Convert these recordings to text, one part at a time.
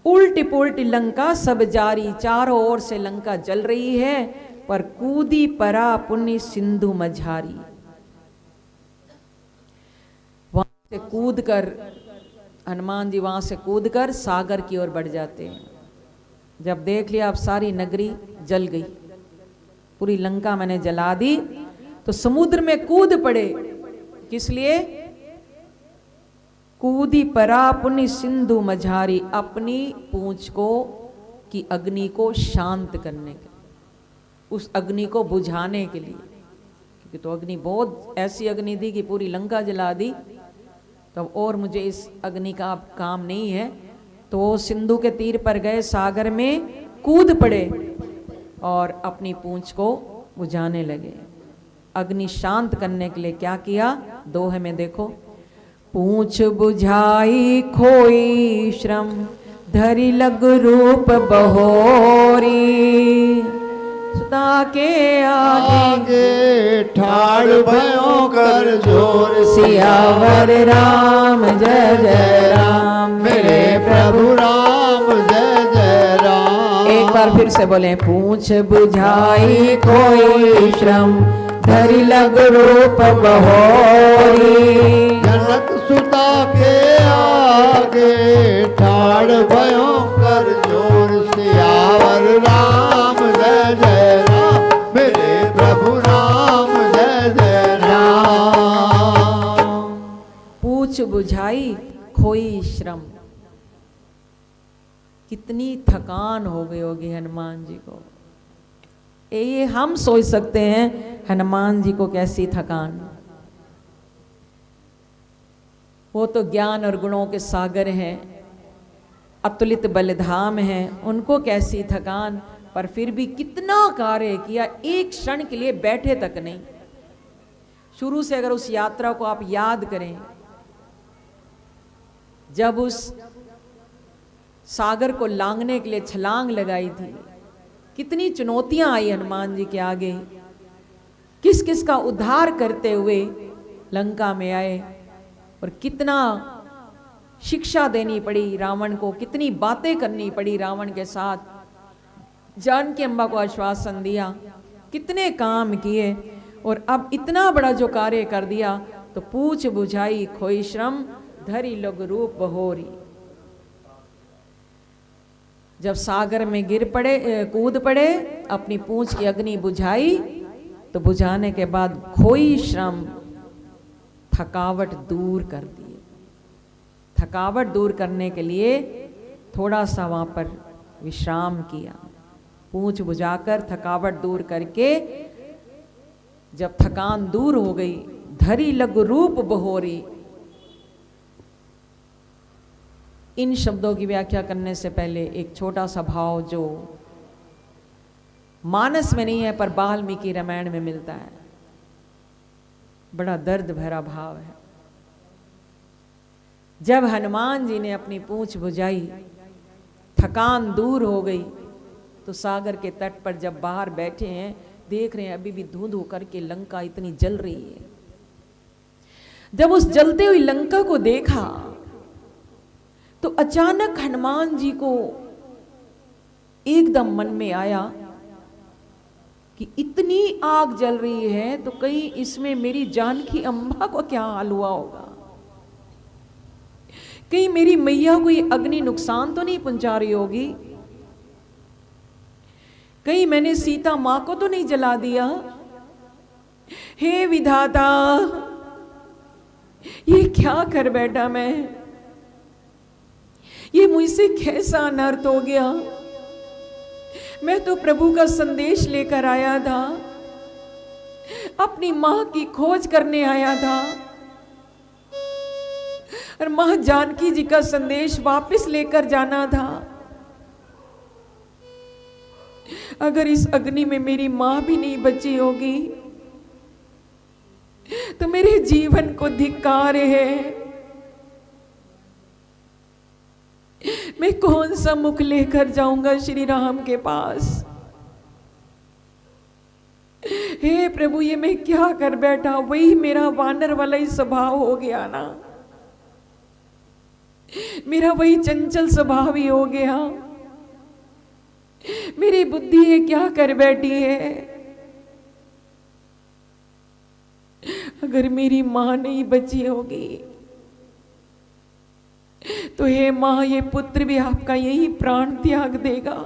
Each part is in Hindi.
उल्टी पुल्टी लंका सब जारी, चारों ओर से लंका जल रही है, पर कूदी परा पुण्य सिंधु मझारी। वहां से कूद कर हनुमान जी वहां से कूद कर सागर की ओर बढ़ जाते हैं। जब देख लिया अब सारी नगरी जल गई, पूरी लंका मैंने जला दी, तो समुद्र में कूद पड़े। किस लिए? कूदी परा पुण्य सिंधु मझारी, अपनी पूंछ को की अग्नि को शांत करने के, उस अग्नि को बुझाने के लिए, क्योंकि तो अग्नि बहुत ऐसी अग्नि थी कि पूरी लंका जला दी। तो और मुझे इस अग्नि का अब काम नहीं है, तो वो सिंधु के तीर पर गए, सागर में कूद पड़े और अपनी पूंछ को बुझाने लगे। अग्नि शांत करने के लिए क्या किया? दोहे में देखो, पूंछ बुझाई खोई श्रम, धरि लग रूप बहोरी, सुता के आगे ठाड़ भयो कर जोर, सियावर राम जय जय राम, मेरे प्रभु राम जय जय राम। एक बार फिर से बोले, पूंछ बुझाई कोई श्रम, धरि लग रूप बहोरी, जनक सुता के आगे ठाड़ भयो कर जोर, सियावर राम जय जय राम, मेरे प्रभु राम जय जय राम। पूंछ बुझाई खोई श्रम, कितनी थकान हो गई होगी हनुमान जी को। ये हम सोच सकते हैं हनुमान जी को कैसी थकान। वो तो ज्ञान और गुणों के सागर हैं, अतुलित बलिधाम हैं, उनको कैसी थकान, पर फिर भी कितना कार्य किया, एक क्षण के लिए बैठे तक नहीं। शुरू से अगर उस यात्रा को आप याद करें, जब उस सागर को लांघने के लिए छलांग लगाई थी, कितनी चुनौतियां आई हनुमान जी के आगे, किस किस का उद्धार करते हुए लंका में आए, और कितना शिक्षा देनी पड़ी रावण को, कितनी बातें करनी पड़ी रावण के साथ, जानकी अम्बा को आश्वासन दिया, कितने काम किए, और अब इतना बड़ा जो कार्य कर दिया। तो पूछ बुझाई खोई श्रम, धरि लग रूप बहोरी। जब सागर में गिर पड़े, कूद पड़े, अपनी पूंछ की अग्नि बुझाई, तो बुझाने के बाद खोई श्रम, थकावट दूर कर दी। थकावट दूर करने के लिए थोड़ा सा वहां पर विश्राम किया, पूंछ बुझाकर थकावट दूर करके जब थकान दूर हो गई, धरि लग रूप बहोरी। इन शब्दों की व्याख्या करने से पहले एक छोटा सा भाव जो मानस में नहीं है पर वाल्मीकि रामायण में मिलता है, बड़ा दर्द भरा भाव है। जब हनुमान जी ने अपनी पूंछ बुझाई, थकान दूर हो गई, तो सागर के तट पर जब बाहर बैठे हैं, देख रहे हैं अभी भी धुंध होकर के लंका इतनी जल रही है। जब उस जलते हुई लंका को देखा, तो अचानक हनुमान जी को एकदम मन में आया कि इतनी आग जल रही है, तो कहीं इसमें मेरी जानकी अम्बा को क्या हाल हुआ होगा, कहीं मेरी मैया को ये अग्नि नुकसान तो नहीं पहुंचा रही होगी, कहीं मैंने सीता मां को तो नहीं जला दिया। हे विधाता, ये क्या कर बैठा मैं, ये मुझसे कैसा अनर्थ हो गया। मैं तो प्रभु का संदेश लेकर आया था, अपनी मां की खोज करने आया था, और मां जानकी जी का संदेश वापस लेकर जाना था। अगर इस अग्नि में मेरी मां भी नहीं बची होगी, तो मेरे जीवन को धिक्कार है। मैं कौन सा मुख लेकर जाऊंगा श्री राम के पास। हे प्रभु, ये मैं क्या कर बैठा, वही मेरा वानर वाला ही स्वभाव हो गया ना। मेरा वही चंचल स्वभाव ही हो गया। मेरी बुद्धि ये क्या कर बैठी है। अगर मेरी मां नहीं बची होगी तो हे मां, ये पुत्र भी आपका यही प्राण त्याग देगा।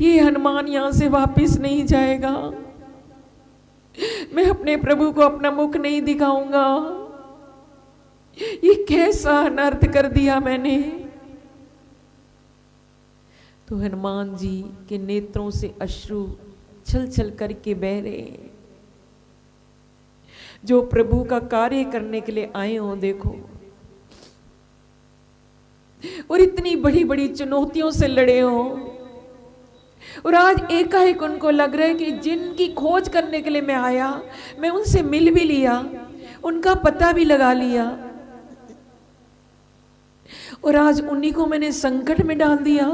ये हनुमान यहां से वापस नहीं जाएगा। मैं अपने प्रभु को अपना मुख नहीं दिखाऊंगा। ये कैसा अनर्थ कर दिया मैंने। तो हनुमान जी के नेत्रों से अश्रु छल छल करके बह रहे हैं। जो प्रभु का कार्य करने के लिए आए हो, देखो, और इतनी बड़ी बड़ी चुनौतियों से लड़े हो, और आज एकाएक उनको लग रहा है कि जिनकी खोज करने के लिए मैं आया, मैं उनसे मिल भी लिया, उनका पता भी लगा लिया, और आज उन्हीं को मैंने संकट में डाल दिया।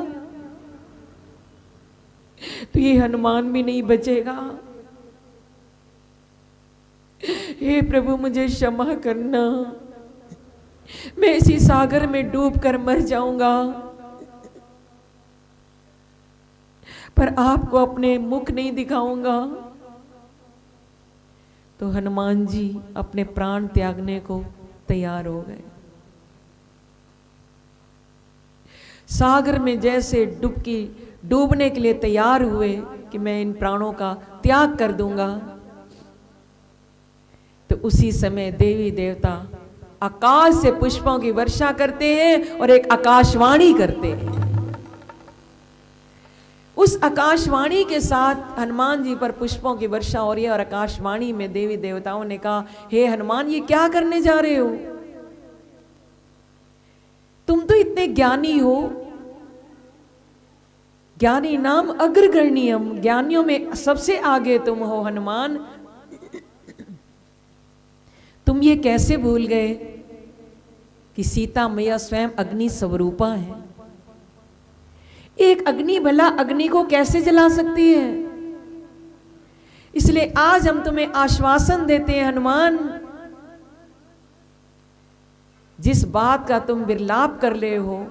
तो ये हनुमान भी नहीं बचेगा। हे प्रभु, मुझे क्षमा करना। मैं इसी सागर में डूब कर मर जाऊंगा, पर आपको अपने मुख नहीं दिखाऊंगा। तो हनुमान जी अपने प्राण त्यागने को तैयार हो गए। सागर में जैसे डूबने के लिए तैयार हुए कि मैं इन प्राणों का त्याग कर दूंगा, तो उसी समय देवी देवता आकाश से पुष्पों की वर्षा करते हैं और एक आकाशवाणी करते हैं। उस आकाशवाणी के साथ हनुमान जी पर पुष्पों की वर्षा हो रही है, और आकाशवाणी में देवी देवताओं ने कहा, हे हनुमान, ये क्या करने जा रहे हो? तुम तो इतने ज्ञानी हो, ज्ञानी नाम अग्रगण्यम, ज्ञानियों में सबसे आगे तुम हो हनुमान। तुम ये कैसे भूल गए कि सीता मैया स्वयं अग्नि स्वरूपा है? एक अग्नि भला अग्नि को कैसे जला सकती है? इसलिए आज हम तुम्हें आश्वासन देते हैं हनुमान, जिस बात का तुम विलाप कर रहे हो,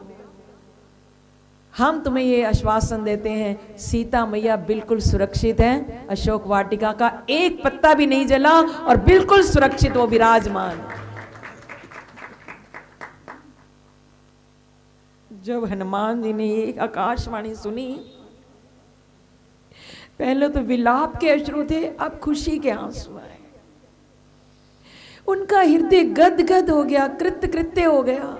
हम तुम्हें ये आश्वासन देते हैं, सीता मैया बिल्कुल सुरक्षित है। अशोक वाटिका का एक पत्ता भी नहीं जला और बिल्कुल सुरक्षित वो विराजमान। जब हनुमान जी ने ये आकाशवाणी सुनी, पहले तो विलाप के अश्रु थे, अब खुशी के आंसू आए। उनका हृदय गदगद हो गया, कृत्य कृत्य हो गया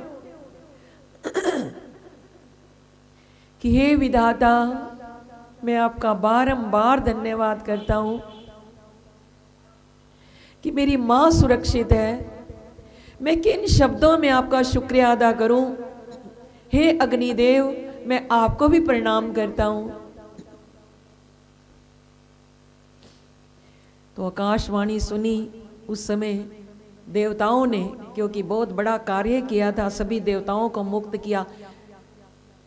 कि हे विधाता, मैं आपका बारंबार धन्यवाद करता हूं कि मेरी मां सुरक्षित है। मैं किन शब्दों में आपका शुक्रिया अदा करूं। हे अग्निदेव, मैं आपको भी प्रणाम करता हूं। तो आकाशवाणी सुनी उस समय देवताओं ने, क्योंकि बहुत बड़ा कार्य किया था, सभी देवताओं को मुक्त किया।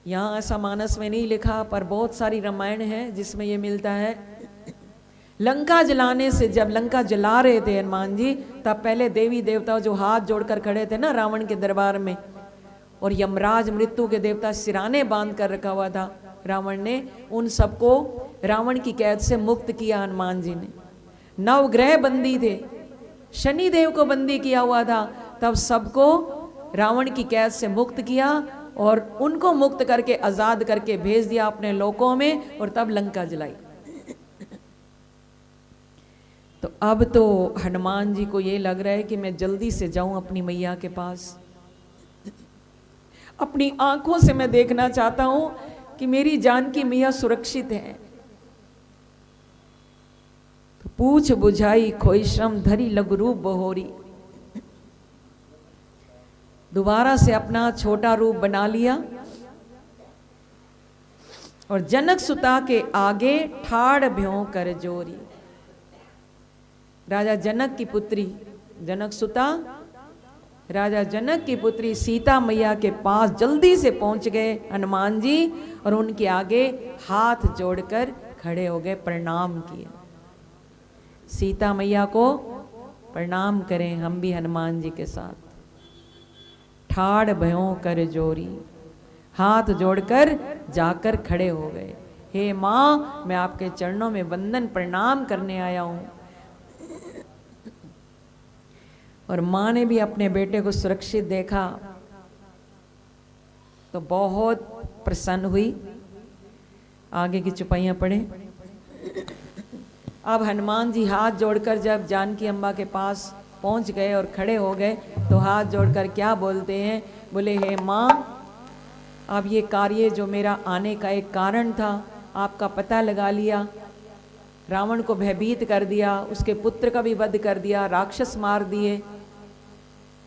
यहाँ ऐसा मानस में नहीं लिखा, पर बहुत सारी रामायण है जिसमें ये मिलता है। लंका जलाने से, जब लंका जला रहे थे हनुमान जी, तब पहले देवी देवता जो हाथ जोड़कर खड़े थे ना रावण के दरबार में, और यमराज मृत्यु के देवता सिराने बांध कर रखा हुआ था रावण ने, उन सबको रावण की कैद से मुक्त किया हनुमान जी ने। नवग्रह बंदी थे, शनि देव को बंदी किया हुआ था, तब सबको रावण की कैद से मुक्त किया और उनको मुक्त करके आजाद करके भेज दिया अपने लोकों में, और तब लंका जलाई। तो अब तो हनुमान जी को ये लग रहा है कि मैं जल्दी से जाऊं अपनी मैया के पास। अपनी आंखों से मैं देखना चाहता हूं कि मेरी जानकी मैया सुरक्षित है। तो पूछ बुझाई खोई श्रम धरी लघु रूप बहोरी। दोबारा से अपना छोटा रूप बना लिया और जनक सुता के आगे ठाड़ भ्यों कर जोरी। राजा जनक की पुत्री जनक सुता, राजा जनक की पुत्री सीता मैया के पास जल्दी से पहुंच गए हनुमान जी, और उनके आगे हाथ जोड़कर खड़े हो गए, प्रणाम किए। सीता मैया को प्रणाम करें हम भी हनुमान जी के साथ। ठाड़ भयों कर जोरी, हाथ जोड़कर जाकर खड़े हो गए। हे माँ, मैं आपके चरणों में वंदन प्रणाम करने आया हूं। और माँ ने भी अपने बेटे को सुरक्षित देखा तो बहुत प्रसन्न हुई। आगे की चौपाइयाँ पढ़ें। अब हनुमान जी हाथ जोड़कर जब जानकी अम्बा के पास पहुंच गए और खड़े हो गए तो हाथ जोड़कर क्या बोलते हैं? बोले, हे माँ, अब ये कार्य जो मेरा आने का एक कारण था, आपका पता लगा लिया, रावण को भयभीत कर दिया, उसके पुत्र का भी वध कर दिया, राक्षस मार दिए।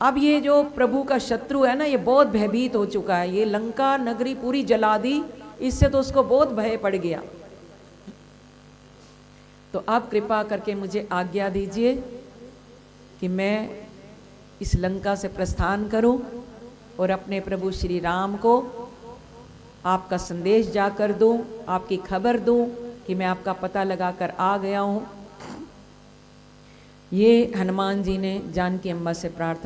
अब ये जो प्रभु का शत्रु है ना, ये बहुत भयभीत हो चुका है, ये लंका नगरी पूरी जला दी, इससे तो उसको बहुत भय पड़ गया। तो आप कृपा करके मुझे आज्ञा दीजिए कि मैं इस लंका से प्रस्थान करूं और अपने प्रभु श्री राम को आपका संदेश जाकर दूं, आपकी खबर दूं कि मैं आपका पता लगाकर आ गया हूं। ये हनुमान जी ने जानकी अम्बा से प्रार्थना